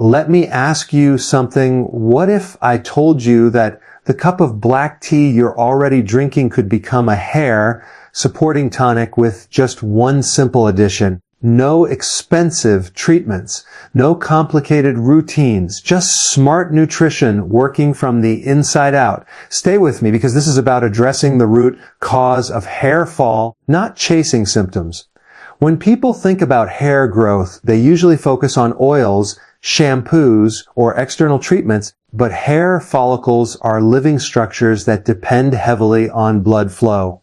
Let me ask you something. What if I told you that the cup of black tea you're already drinking could become a hair supporting tonic with just one simple addition? No expensive treatments, no complicated routines, just smart nutrition working from the inside out. Stay with me because this is about addressing the root cause of hair fall, not chasing symptoms. When people think about hair growth, they usually focus on oils, shampoos, or external treatments, but hair follicles are living structures that depend heavily on blood flow.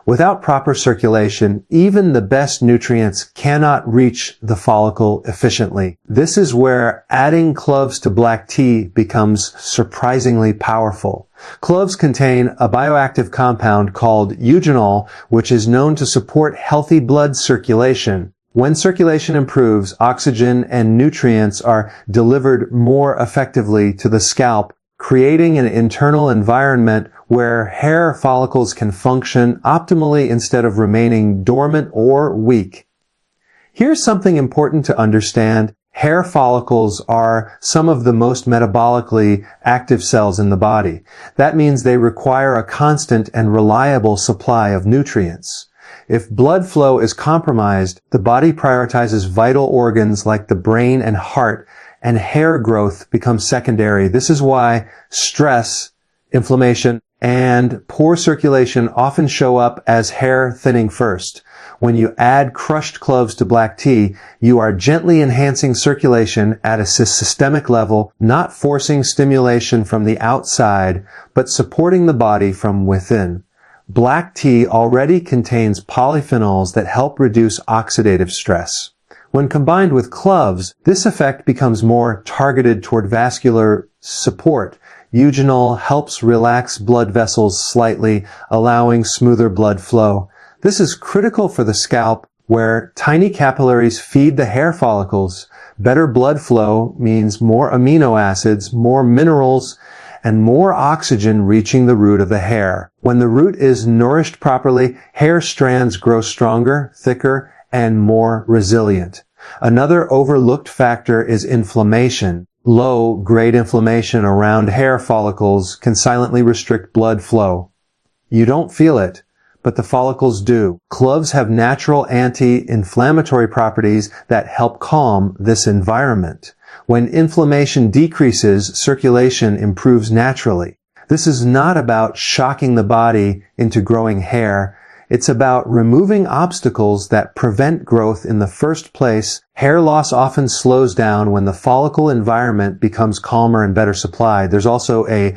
Without proper circulation, even the best nutrients cannot reach the follicle efficiently. This is where adding cloves to black tea becomes surprisingly powerful. Cloves contain a bioactive compound called eugenol, which is known to support healthy blood circulation. When circulation improves, oxygen and nutrients are delivered more effectively to the scalp, creating an internal environment where hair follicles can function optimally instead of remaining dormant or weak. Here's something important to understand. Hair follicles are some of the most metabolically active cells in the body. That means they require a constant and reliable supply of nutrients. If blood flow is compromised, the body prioritizes vital organs like the brain and heart, and hair growth becomes secondary. This is why stress, inflammation, and poor circulation often show up as hair thinning first. When you add crushed cloves to black tea, you are gently enhancing circulation at a systemic level, not forcing stimulation from the outside, but supporting the body from within. Black tea already contains polyphenols that help reduce oxidative stress. When combined with cloves, this effect becomes more targeted toward vascular support. Eugenol helps relax blood vessels slightly, allowing smoother blood flow. This is critical for the scalp, where tiny capillaries feed the hair follicles. Better blood flow means more amino acids, more minerals, and more oxygen reaching the root of the hair. When the root is nourished properly, hair strands grow stronger, thicker, and more resilient. Another overlooked factor is inflammation. Low-grade inflammation around hair follicles can silently restrict blood flow. You don't feel it, but the follicles do. Cloves have natural anti-inflammatory properties that help calm this environment. When inflammation decreases, circulation improves naturally. This is not about shocking the body into growing hair. It's about removing obstacles that prevent growth in the first place. Hair loss often slows down when the follicle environment becomes calmer and better supplied. There's also a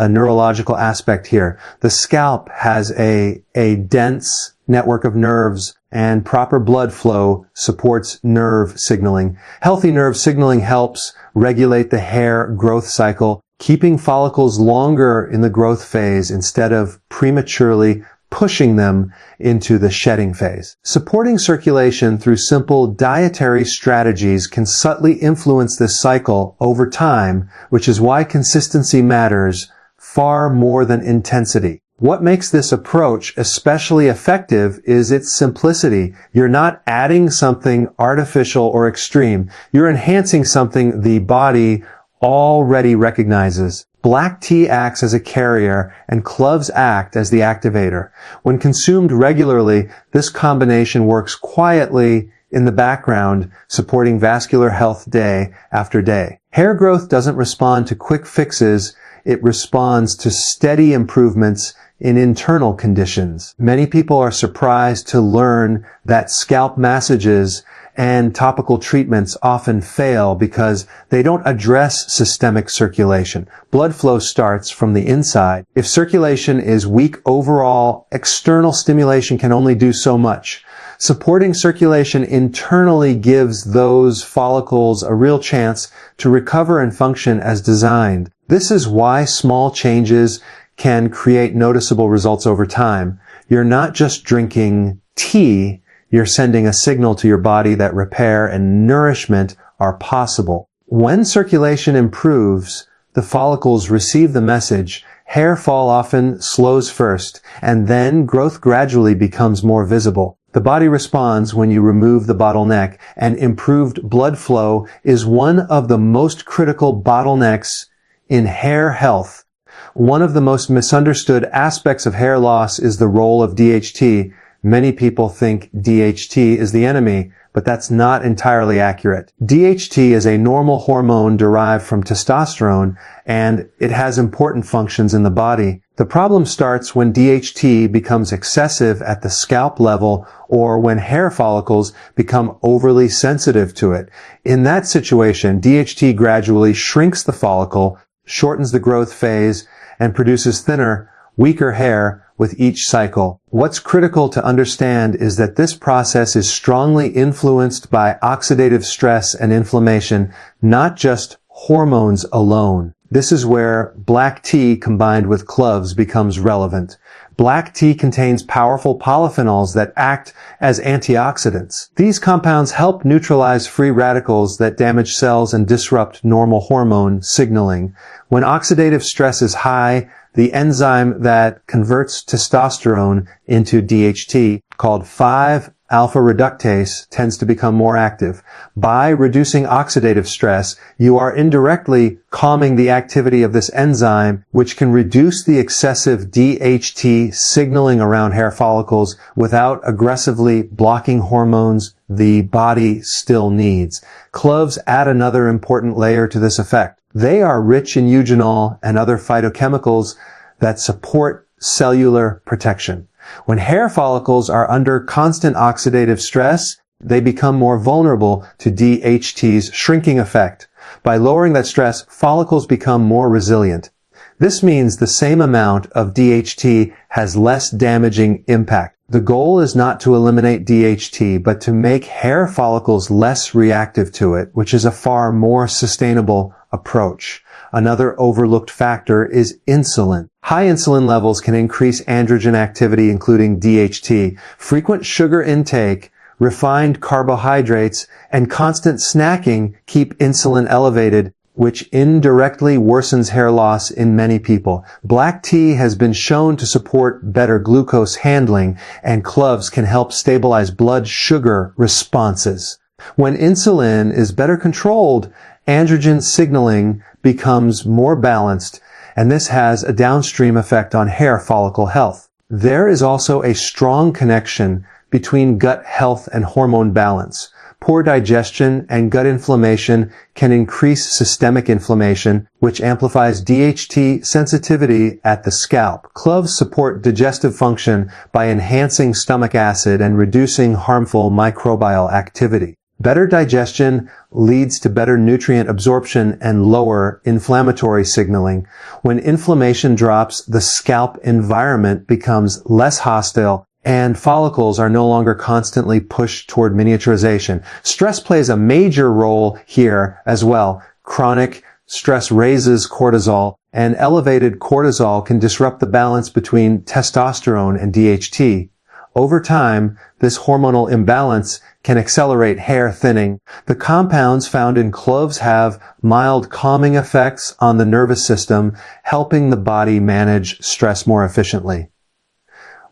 neurological aspect here. The scalp has a dense network of nerves, and proper blood flow supports nerve signaling. Healthy nerve signaling helps regulate the hair growth cycle, keeping follicles longer in the growth phase instead of prematurely pushing them into the shedding phase. Supporting circulation through simple dietary strategies can subtly influence this cycle over time, which is why consistency matters far more than intensity. What makes this approach especially effective is its simplicity. You're not adding something artificial or extreme. You're enhancing something the body already recognizes. Black tea acts as a carrier and cloves act as the activator. When consumed regularly, this combination works quietly in the background, supporting vascular health day after day. Hair growth doesn't respond to quick fixes. It responds to steady improvements in internal conditions. Many people are surprised to learn that scalp massages and topical treatments often fail because they don't address systemic circulation. Blood flow starts from the inside. If circulation is weak overall, external stimulation can only do so much. Supporting circulation internally gives those follicles a real chance to recover and function as designed. This is why small changes can create noticeable results over time. You're not just drinking tea, you're sending a signal to your body that repair and nourishment are possible. When circulation improves, the follicles receive the message. Hair fall often slows first, and then growth gradually becomes more visible. The body responds when you remove the bottleneck, and improved blood flow is one of the most critical bottlenecks in hair health. One of the most misunderstood aspects of hair loss is the role of DHT. Many people think DHT is the enemy, but that's not entirely accurate. DHT is a normal hormone derived from testosterone, and it has important functions in the body. The problem starts when DHT becomes excessive at the scalp level or when hair follicles become overly sensitive to it. In that situation, DHT gradually shrinks the follicle, shortens the growth phase, and produces thinner, weaker hair with each cycle. What's critical to understand is that this process is strongly influenced by oxidative stress and inflammation, not just hormones alone. This is where black tea combined with cloves becomes relevant. Black tea contains powerful polyphenols that act as antioxidants. These compounds help neutralize free radicals that damage cells and disrupt normal hormone signaling. When oxidative stress is high, the enzyme that converts testosterone into DHT, called 5-alpha reductase, tends to become more active. By reducing oxidative stress, you are indirectly calming the activity of this enzyme, which can reduce the excessive DHT signaling around hair follicles without aggressively blocking hormones the body still needs. Cloves add another important layer to this effect. They are rich in eugenol and other phytochemicals that support cellular protection. When hair follicles are under constant oxidative stress, they become more vulnerable to DHT's shrinking effect. By lowering that stress, follicles become more resilient. This means the same amount of DHT has less damaging impact. The goal is not to eliminate DHT, but to make hair follicles less reactive to it, which is a far more sustainable approach. Another overlooked factor is insulin. High insulin levels can increase androgen activity, including DHT. Frequent sugar intake, refined carbohydrates, and constant snacking keep insulin elevated, which indirectly worsens hair loss in many people. Black tea has been shown to support better glucose handling, and cloves can help stabilize blood sugar responses. When insulin is better controlled, androgen signaling becomes more balanced, and this has a downstream effect on hair follicle health. There is also a strong connection between gut health and hormone balance. Poor digestion and gut inflammation can increase systemic inflammation, which amplifies DHT sensitivity at the scalp. Cloves support digestive function by enhancing stomach acid and reducing harmful microbial activity. Better digestion leads to better nutrient absorption and lower inflammatory signaling. When inflammation drops, the scalp environment becomes less hostile, and follicles are no longer constantly pushed toward miniaturization. Stress plays a major role here as well. Chronic stress raises cortisol, and elevated cortisol can disrupt the balance between testosterone and DHT. Over time, this hormonal imbalance can accelerate hair thinning. The compounds found in cloves have mild calming effects on the nervous system, helping the body manage stress more efficiently.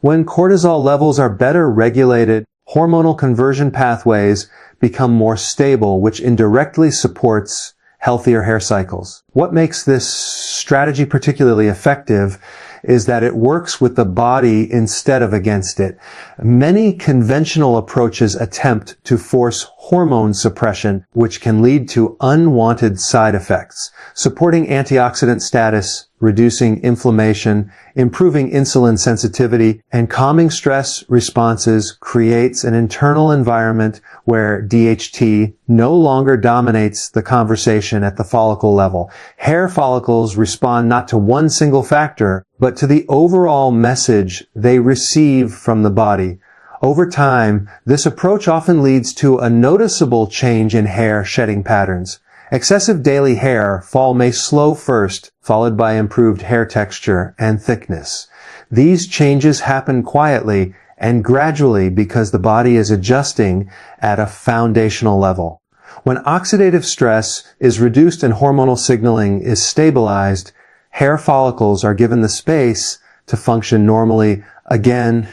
When cortisol levels are better regulated, hormonal conversion pathways become more stable, which indirectly supports healthier hair cycles. What makes this strategy particularly effective is that it works with the body instead of against it. Many conventional approaches attempt to force hormone suppression, which can lead to unwanted side effects. Supporting antioxidant status, reducing inflammation, improving insulin sensitivity, and calming stress responses creates an internal environment where DHT no longer dominates the conversation at the follicle level. Hair follicles respond not to one single factor, but to the overall message they receive from the body. Over time, this approach often leads to a noticeable change in hair shedding patterns. Excessive daily hair fall may slow first, followed by improved hair texture and thickness. These changes happen quietly and gradually because the body is adjusting at a foundational level. When oxidative stress is reduced and hormonal signaling is stabilized, hair follicles are given the space to function normally again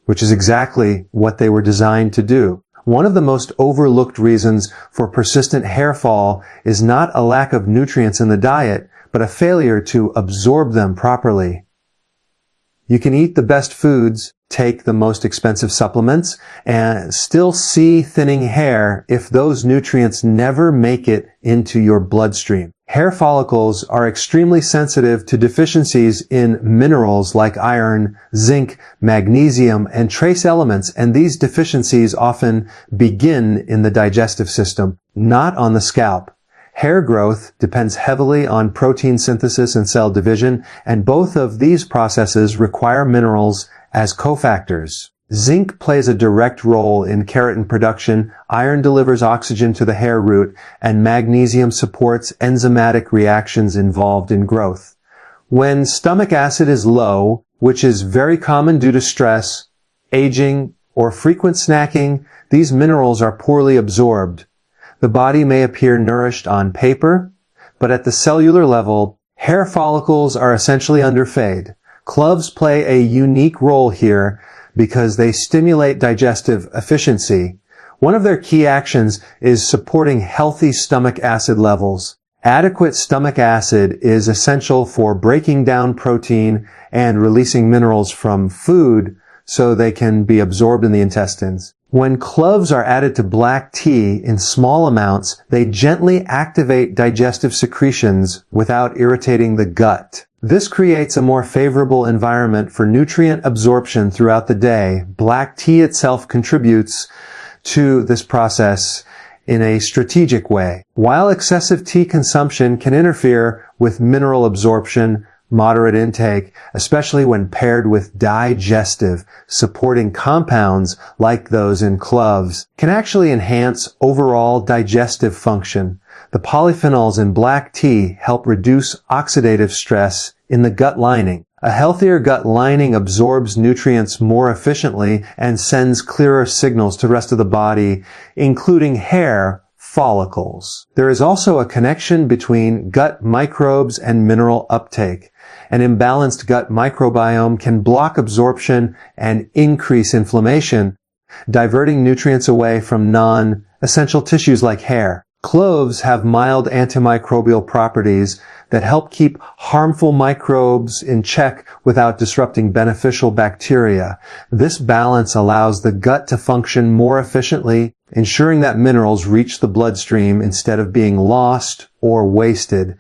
which is exactly what they were designed to do. One of the most overlooked reasons for persistent hair fall is not a lack of nutrients in the diet, but a failure to absorb them properly. You can eat the best foods, take the most expensive supplements, and still see thinning hair if those nutrients never make it into your bloodstream. Hair follicles are extremely sensitive to deficiencies in minerals like iron, zinc, magnesium, and trace elements, and these deficiencies often begin in the digestive system, not on the scalp. Hair growth depends heavily on protein synthesis and cell division, and both of these processes require minerals as cofactors. Zinc plays a direct role in keratin production, iron delivers oxygen to the hair root, and magnesium supports enzymatic reactions involved in growth. When stomach acid is low, which is very common due to stress, aging, or frequent snacking, these minerals are poorly absorbed. The body may appear nourished on paper, but at the cellular level, hair follicles are essentially underfed. Cloves play a unique role here because they stimulate digestive efficiency. One of their key actions is supporting healthy stomach acid levels. Adequate stomach acid is essential for breaking down protein and releasing minerals from food so they can be absorbed in the intestines. When cloves are added to black tea in small amounts, they gently activate digestive secretions without irritating the gut. This creates a more favorable environment for nutrient absorption throughout the day. Black tea itself contributes to this process in a strategic way. While excessive tea consumption can interfere with mineral absorption, moderate intake, especially when paired with digestive supporting compounds like those in cloves, can actually enhance overall digestive function. The polyphenols in black tea help reduce oxidative stress in the gut lining. A healthier gut lining absorbs nutrients more efficiently and sends clearer signals to the rest of the body, including hair follicles. There is also a connection between gut microbes and mineral uptake. An imbalanced gut microbiome can block absorption and increase inflammation, diverting nutrients away from non-essential tissues like hair. Cloves have mild antimicrobial properties that help keep harmful microbes in check without disrupting beneficial bacteria. This balance allows the gut to function more efficiently, ensuring that minerals reach the bloodstream instead of being lost or wasted.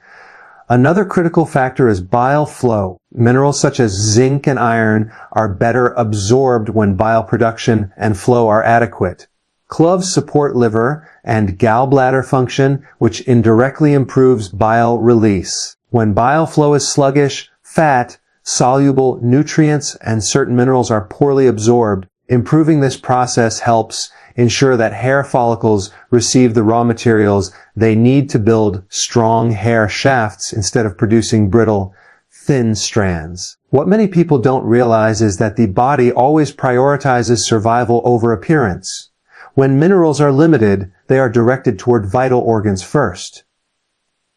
Another critical factor is bile flow. Minerals such as zinc and iron are better absorbed when bile production and flow are adequate. Cloves support liver and gallbladder function, which indirectly improves bile release. When bile flow is sluggish, fat, soluble nutrients, and certain minerals are poorly absorbed. Improving this process helps ensure that hair follicles receive the raw materials they need to build strong hair shafts instead of producing brittle, thin strands. What many people don't realize is that the body always prioritizes survival over appearance. When minerals are limited, they are directed toward vital organs first.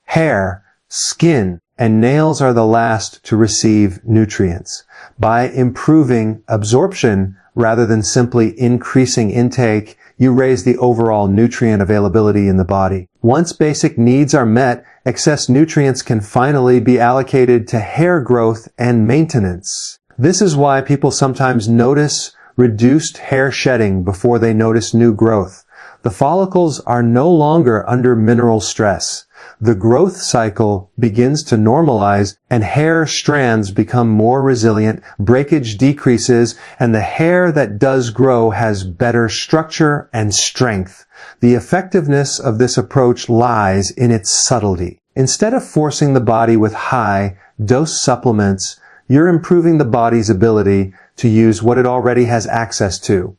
Hair, skin, and nails are the last to receive nutrients. By improving absorption rather than simply increasing intake, you raise the overall nutrient availability in the body. Once basic needs are met, excess nutrients can finally be allocated to hair growth and maintenance. This is why people sometimes notice reduced hair shedding before they notice new growth. The follicles are no longer under mineral stress. The growth cycle begins to normalize and hair strands become more resilient, breakage decreases, and the hair that does grow has better structure and strength. The effectiveness of this approach lies in its subtlety. Instead of forcing the body with high-dose supplements, you're improving the body's ability to use what it already has access to.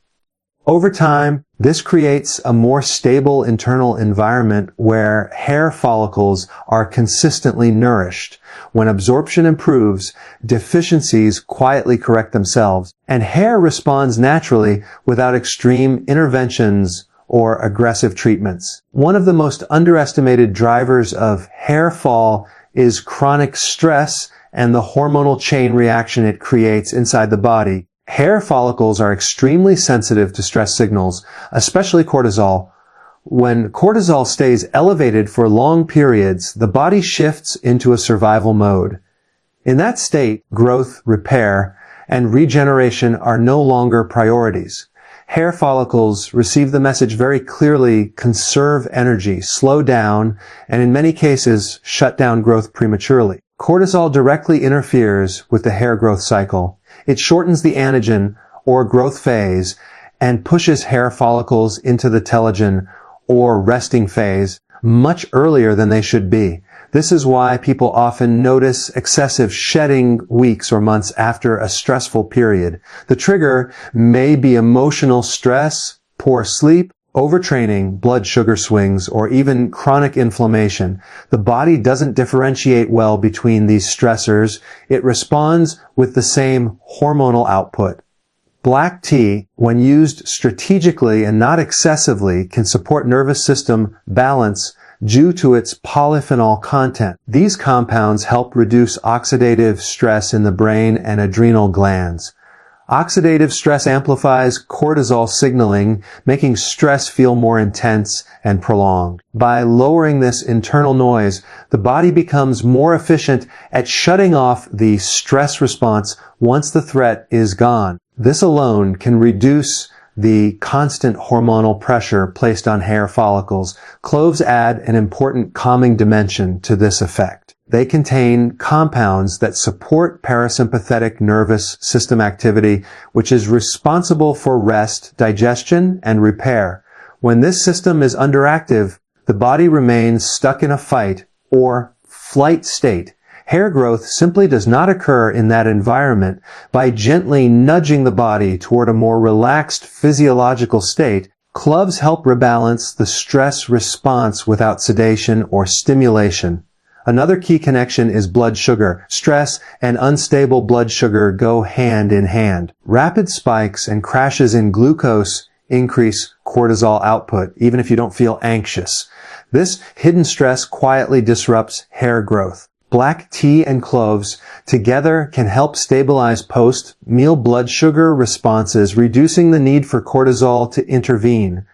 Over time, this creates a more stable internal environment where hair follicles are consistently nourished. When absorption improves, deficiencies quietly correct themselves, and hair responds naturally without extreme interventions or aggressive treatments. One of the most underestimated drivers of hair fall is chronic stress and the hormonal chain reaction it creates inside the body. Hair follicles are extremely sensitive to stress signals, especially cortisol. When cortisol stays elevated for long periods, the body shifts into a survival mode. In that state, growth, repair, and regeneration are no longer priorities. Hair follicles receive the message very clearly: conserve energy, slow down, and in many cases, shut down growth prematurely. Cortisol directly interferes with the hair growth cycle. It shortens the anagen, or growth phase, and pushes hair follicles into the telogen, or resting phase, much earlier than they should be. This is why people often notice excessive shedding weeks or months after a stressful period. The trigger may be emotional stress, poor sleep, overtraining, blood sugar swings, or even chronic inflammation. The body doesn't differentiate well between these stressors. It responds with the same hormonal output. Black tea, when used strategically and not excessively, can support nervous system balance due to its polyphenol content. These compounds help reduce oxidative stress in the brain and adrenal glands. Oxidative stress amplifies cortisol signaling, making stress feel more intense and prolonged. By lowering this internal noise, the body becomes more efficient at shutting off the stress response once the threat is gone. This alone can reduce the constant hormonal pressure placed on hair follicles. Cloves add an important calming dimension to this effect. They contain compounds that support parasympathetic nervous system activity, which is responsible for rest, digestion, and repair. When this system is underactive, the body remains stuck in a fight or flight state. Hair growth simply does not occur in that environment. By gently nudging the body toward a more relaxed physiological state, cloves help rebalance the stress response without sedation or stimulation. Another key connection is blood sugar. Stress and unstable blood sugar go hand in hand. Rapid spikes and crashes in glucose increase cortisol output, even if you don't feel anxious. This hidden stress quietly disrupts hair growth. Black tea and cloves together can help stabilize post-meal blood sugar responses, reducing the need for cortisol to intervene.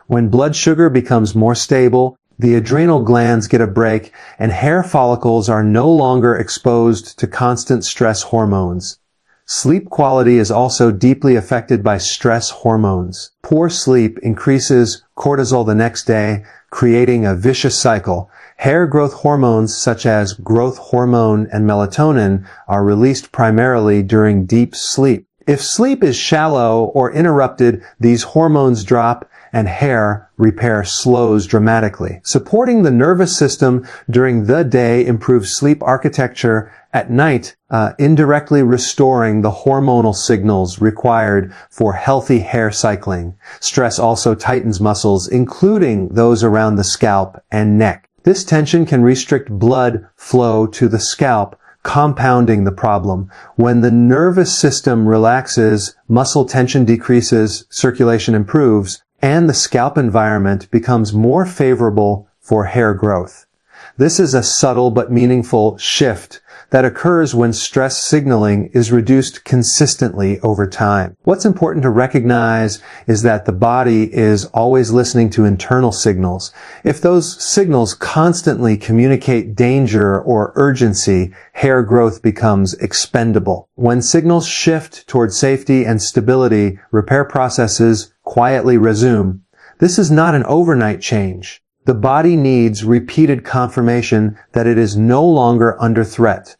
When blood sugar becomes more stable, the adrenal glands get a break, and hair follicles are no longer exposed to constant stress hormones. Sleep quality is also deeply affected by stress hormones. Poor sleep increases cortisol the next day, creating a vicious cycle. Hair growth hormones such as growth hormone and melatonin are released primarily during deep sleep. If sleep is shallow or interrupted, these hormones drop and hair repair slows dramatically. Supporting the nervous system during the day improves sleep architecture at night, indirectly restoring the hormonal signals required for healthy hair cycling. Stress also tightens muscles, including those around the scalp and neck. This tension can restrict blood flow to the scalp, compounding the problem. When the nervous system relaxes, muscle tension decreases, circulation improves, and the scalp environment becomes more favorable for hair growth. This is a subtle but meaningful shift that occurs when stress signaling is reduced consistently over time. What's important to recognize is that the body is always listening to internal signals. If those signals constantly communicate danger or urgency, hair growth becomes expendable. When signals shift toward safety and stability, repair processes quietly resume. This is not an overnight change. The body needs repeated confirmation that it is no longer under threat.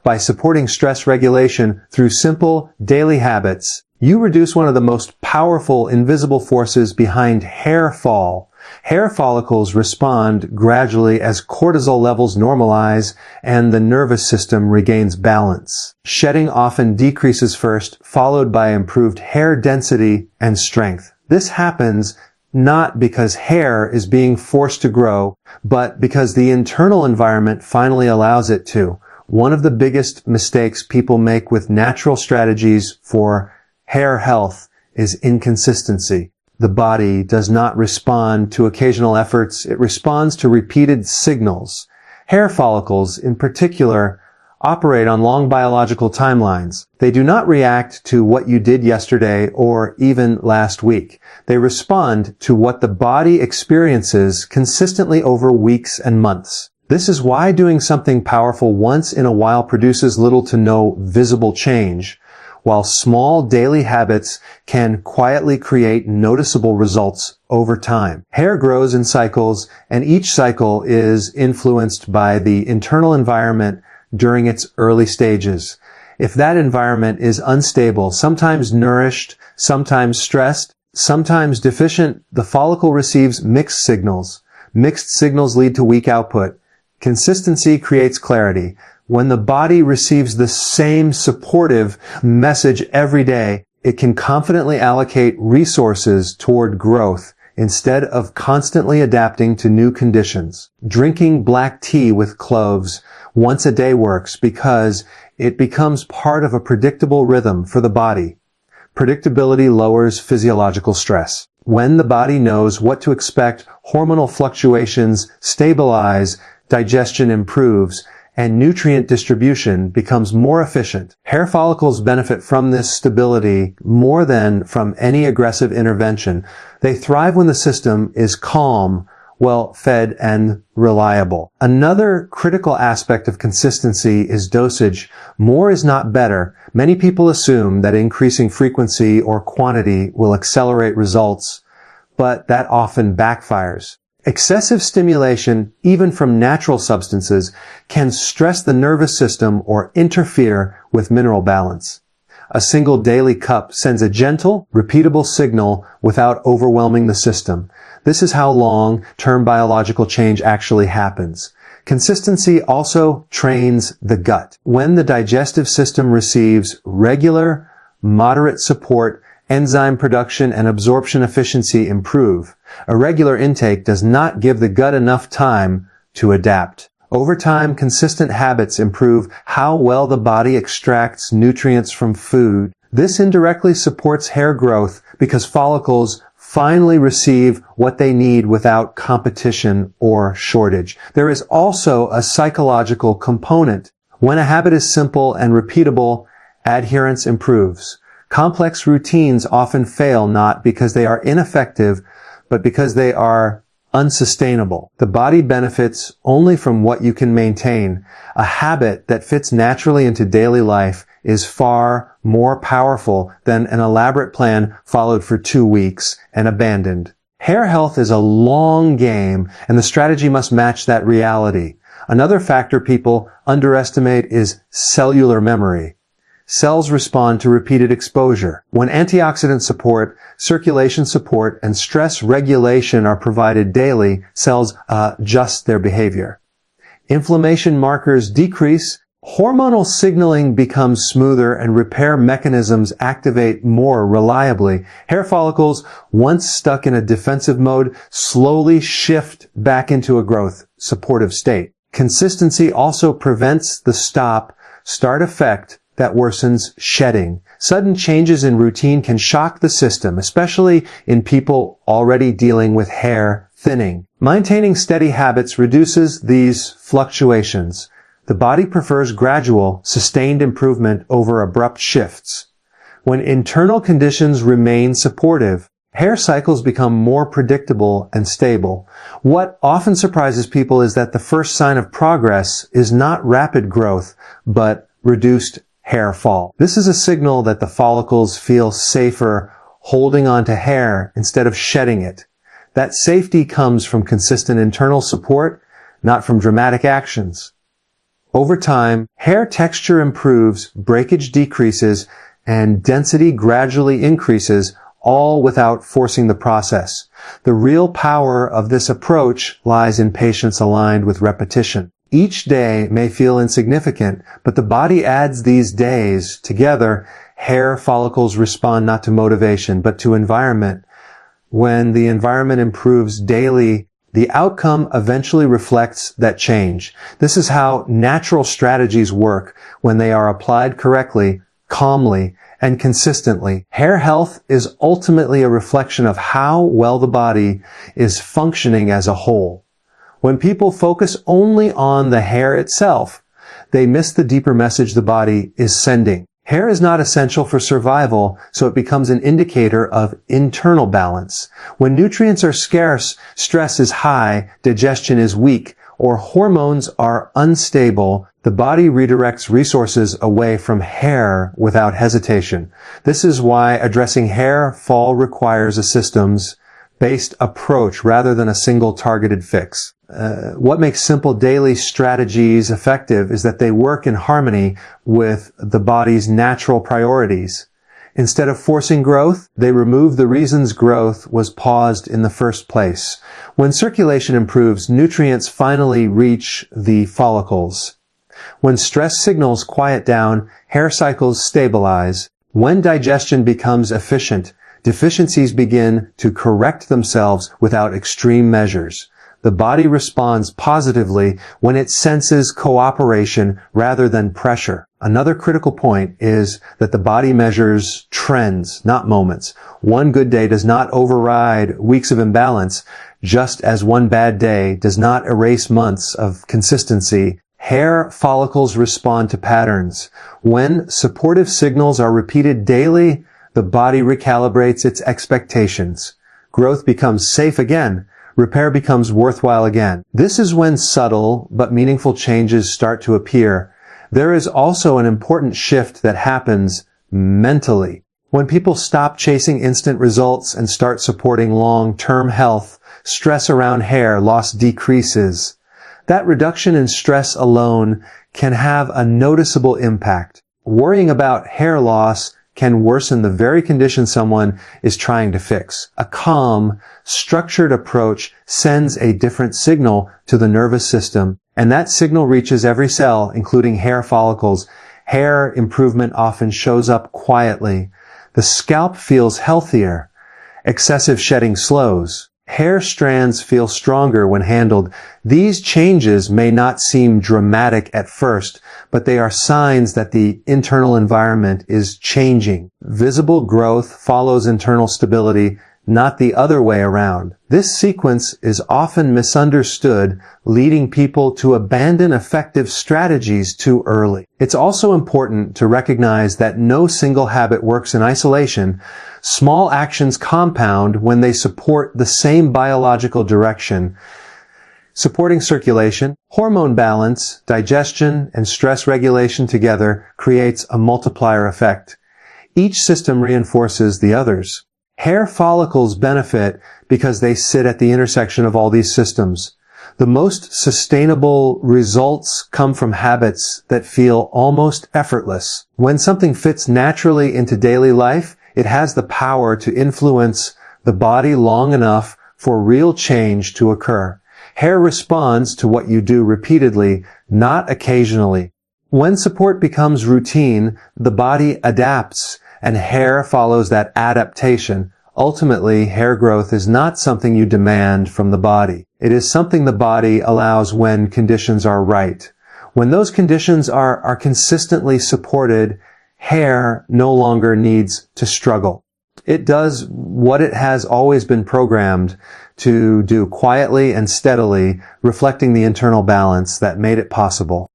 By supporting stress regulation through simple daily habits, you reduce one of the most powerful invisible forces behind hair fall. Hair follicles respond gradually as cortisol levels normalize and the nervous system regains balance. Shedding often decreases first, followed by improved hair density and strength. This happens not because hair is being forced to grow, but because the internal environment finally allows it to. One of the biggest mistakes people make with natural strategies for hair health is inconsistency. The body does not respond to occasional efforts. It responds to repeated signals. Hair follicles, in particular, operate on long biological timelines. They do not react to what you did yesterday or even last week. They respond to what the body experiences consistently over weeks and months. This is why doing something powerful once in a while produces little to no visible change, while small daily habits can quietly create noticeable results over time. Hair grows in cycles, and each cycle is influenced by the internal environment during its early stages. If that environment is unstable, sometimes nourished, sometimes stressed, sometimes deficient, the follicle receives mixed signals. Mixed signals lead to weak output. Consistency creates clarity. When the body receives the same supportive message every day, it can confidently allocate resources toward growth instead of constantly adapting to new conditions. Drinking black tea with cloves once a day works because it becomes part of a predictable rhythm for the body. Predictability lowers physiological stress. When the body knows what to expect, hormonal fluctuations stabilize, digestion improves, and nutrient distribution becomes more efficient. Hair follicles benefit from this stability more than from any aggressive intervention. They thrive when the system is calm, well-fed, and reliable. Another critical aspect of consistency is dosage. More is not better. Many people assume that increasing frequency or quantity will accelerate results, but that often backfires. Excessive stimulation, even from natural substances, can stress the nervous system or interfere with mineral balance. A single daily cup sends a gentle, repeatable signal without overwhelming the system. This is how long-term biological change actually happens. Consistency also trains the gut. When the digestive system receives regular, moderate support, enzyme production and absorption efficiency improve. Irregular intake does not give the gut enough time to adapt. Over time, consistent habits improve how well the body extracts nutrients from food. This indirectly supports hair growth because follicles finally receive what they need without competition or shortage. There is also a psychological component. When a habit is simple and repeatable, adherence improves. Complex routines often fail not because they are ineffective, but because they are unsustainable. The body benefits only from what you can maintain. A habit that fits naturally into daily life is far more powerful than an elaborate plan followed for 2 weeks and abandoned. Hair health is a long game, and the strategy must match that reality. Another factor people underestimate is cellular memory. Cells respond to repeated exposure. When antioxidant support, circulation support, and stress regulation are provided daily, cells adjust their behavior. Inflammation markers decrease, hormonal signaling becomes smoother, and repair mechanisms activate more reliably. Hair follicles, once stuck in a defensive mode, slowly shift back into a growth, supportive state. Consistency also prevents the stop-start effect that worsens shedding. Sudden changes in routine can shock the system, especially in people already dealing with hair thinning. Maintaining steady habits reduces these fluctuations. The body prefers gradual, sustained improvement over abrupt shifts. When internal conditions remain supportive, hair cycles become more predictable and stable. What often surprises people is that the first sign of progress is not rapid growth, but reduced hair fall. This is a signal that the follicles feel safer holding on to hair instead of shedding it. That safety comes from consistent internal support, not from dramatic actions. Over time, hair texture improves, breakage decreases, and density gradually increases, all without forcing the process. The real power of this approach lies in patience aligned with repetition. Each day may feel insignificant, but the body adds these days together. Hair follicles respond not to motivation, but to environment. When the environment improves daily, the outcome eventually reflects that change. This is how natural strategies work when they are applied correctly, calmly, and consistently. Hair health is ultimately a reflection of how well the body is functioning as a whole. When people focus only on the hair itself, they miss the deeper message the body is sending. Hair is not essential for survival, so it becomes an indicator of internal balance. When nutrients are scarce, stress is high, digestion is weak, or hormones are unstable, the body redirects resources away from hair without hesitation. This is why addressing hair fall requires a systems-based approach rather than a single targeted fix. What makes simple daily strategies effective is that they work in harmony with the body's natural priorities. Instead of forcing growth, they remove the reasons growth was paused in the first place. When circulation improves, nutrients finally reach the follicles. When stress signals quiet down, hair cycles stabilize. When digestion becomes efficient, deficiencies begin to correct themselves without extreme measures. The body responds positively when it senses cooperation rather than pressure. Another critical point is that the body measures trends, not moments. One good day does not override weeks of imbalance, just as one bad day does not erase months of consistency. Hair follicles respond to patterns. When supportive signals are repeated daily, the body recalibrates its expectations. Growth becomes safe again. Repair becomes worthwhile again. This is when subtle but meaningful changes start to appear. There is also an important shift that happens mentally. When people stop chasing instant results and start supporting long-term health, stress around hair loss decreases. That reduction in stress alone can have a noticeable impact. Worrying about hair loss can worsen the very condition someone is trying to fix. A calm, structured approach sends a different signal to the nervous system, and that signal reaches every cell, including hair follicles. Hair improvement often shows up quietly. The scalp feels healthier. Excessive shedding slows. Hair strands feel stronger when handled. These changes may not seem dramatic at first, but they are signs that the internal environment is changing. Visible growth follows internal stability, not the other way around. This sequence is often misunderstood, leading people to abandon effective strategies too early. It's also important to recognize that no single habit works in isolation. Small actions compound when they support the same biological direction. Supporting circulation, hormone balance, digestion, and stress regulation together creates a multiplier effect. Each system reinforces the others. Hair follicles benefit because they sit at the intersection of all these systems. The most sustainable results come from habits that feel almost effortless. When something fits naturally into daily life, it has the power to influence the body long enough for real change to occur. Hair responds to what you do repeatedly, not occasionally. When support becomes routine, the body adapts, and hair follows that adaptation. Ultimately, hair growth is not something you demand from the body. It is something the body allows when conditions are right. When those conditions are consistently supported, hair no longer needs to struggle. It does what it has always been programmed to do quietly and steadily, reflecting the internal balance that made it possible.